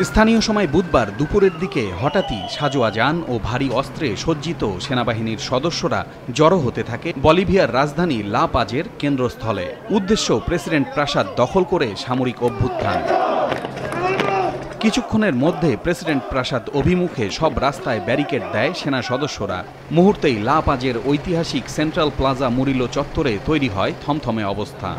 স্থানীয় সময় বুধবার দুপুরের দিকে হঠাৎই সাজোয়া যান ও ভারী অস্ত্রে সজ্জিত সেনাবাহিনীর সদস্যরা জড়ো হতে থাকে বলিভিয়ার রাজধানী লা পাজের কেন্দ্রস্থলে। উদ্দেশ্য প্রেসিডেন্ট প্রাসাদ দখল করে সামরিক অভ্যুত্থান। কিছুক্ষণের মধ্যে প্রেসিডেন্ট প্রাসাদ অভিমুখে সব রাস্তায় ব্যারিকেড দেয় সেনা সদস্যরা। মুহূর্তেই লা পাজের ঐতিহাসিক সেন্ট্রাল প্লাজা মুরিলো চত্বরে তৈরি হয় থমথমে অবস্থা।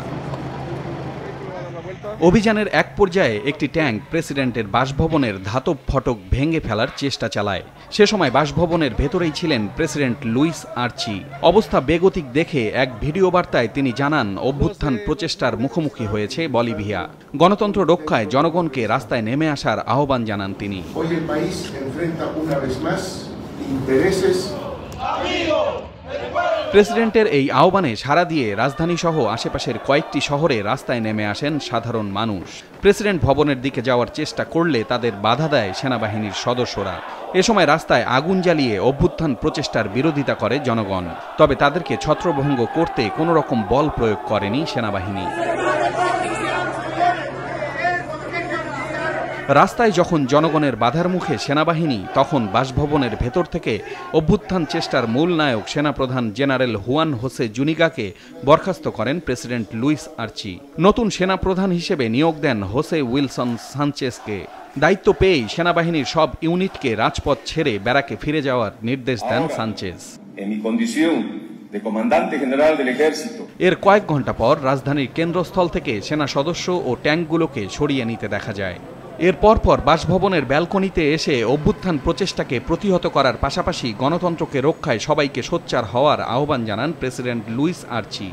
অভিযানের এক পর্যায়ে একটি ট্যাঙ্ক প্রেসিডেন্টের বাসভবনের ধাতব ফটক ভেঙে ফেলার চেষ্টা চালায়। সে সময় বাসভবনের ভেতরেই ছিলেন প্রেসিডেন্ট লুইস আর্চি। অবস্থা বেগতিক দেখে এক ভিডিও বার্তায় তিনি জানান, অভ্যুত্থান প্রচেষ্টার মুখোমুখি হয়েছে বলিভিয়া। গণতন্ত্র রক্ষায় জনগণকে রাস্তায় নেমে আসার আহ্বান জানান তিনি। প্রেসিডেন্টের এই আহ্বানে সাড়া দিয়ে রাজধানী সহ আশেপাশের কয়েকটি শহরে রাস্তায় নেমে আসেন সাধারণ মানুষ। প্রেসিডেন্ট ভবনের দিকে যাওয়ার চেষ্টা করলে তাদের বাধা দেয় সেনাবাহিনীর সদস্যরা। এ সময় রাস্তায় আগুন জ্বালিয়ে অভ্যুত্থান প্রচেষ্টার বিরোধিতা করে জনগণ। তবে তাদেরকে ছত্রভঙ্গ করতে কোনো রকম বল প্রয়োগ করেনি সেনাবাহিনী। রাস্তায় যখন জনগণের বাধার মুখে সেনাবাহিনী, তখন বাসভবনের ভেতর থেকে অভ্যুত্থান চেষ্টার মূল নায়ক সেনাপ্রধান জেনারেল হুয়ান হোসে জুনিগাকে বরখাস্ত করেন প্রেসিডেন্ট লুইস আর্চি। নতুন সেনাপ্রধান হিসেবে নিয়োগ দেন হোসে উইলসন সানচেজকে। দায়িত্ব পেয়েই সেনাবাহিনীর সব ইউনিটকে রাজপথ ছেড়ে ব্যারাকে ফিরে যাওয়ার নির্দেশ দেন সানচেজ। এর কয়েক ঘন্টা পর রাজধানীর কেন্দ্রস্থল থেকে সেনা সদস্য ও ট্যাঙ্কগুলোকে সরিয়ে নিতে দেখা যায়। এর পরপর বাসভবনের ব্যালকনিতে এসে অভ্যুত্থান প্রচেষ্টাকে প্রতিহত করার পাশাপাশি গণতন্ত্রকে রক্ষায় সবাইকে সোচ্চার হওয়ার আহ্বান জানান প্রেসিডেন্ট লুইস আর্চি।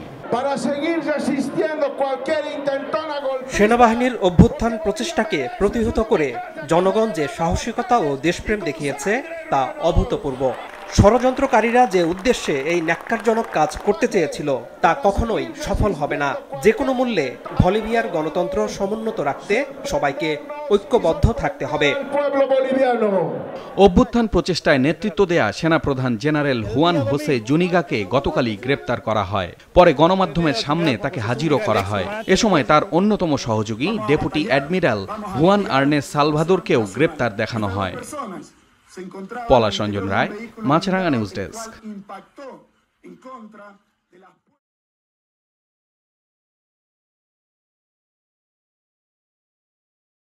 সেনাবাহিনীর অভ্যুত্থান প্রচেষ্টাকে প্রতিহত করে জনগণ যে সাহসিকতা ও দেশপ্রেম দেখিয়েছে তা অভূতপূর্ব। ষড়যন্ত্রকারীরা যে উদ্দেশ্যে এই ন্যাক্কারজনক কাজ করতে চেয়েছিল তা কখনোই সফল হবে না। যে কোনো মূল্যে বলিভিয়ার গণতন্ত্র সমুন্নত রাখতে সবাইকে ঐক্যবদ্ধ থাকতে হবে। অভ্যুত্থান প্রচেষ্টায় নেতৃত্ব দেয়া সেনাপ্রধান জেনারেল হুয়ান হোসে জুনিগাকে গতকালই গ্রেপ্তার করা হয়। পরে গণমাধ্যমের সামনে তাকে হাজিরও করা হয়। এ সময় তার অন্যতম সহযোগী ডেপুটি অ্যাডমিরাল হুয়ান আর্নেস সালভাদোরকেও গ্রেপ্তার দেখানো হয়। পলাশ রঞ্জন রায়, মাছরাঙা নিউজ ডেস্ক।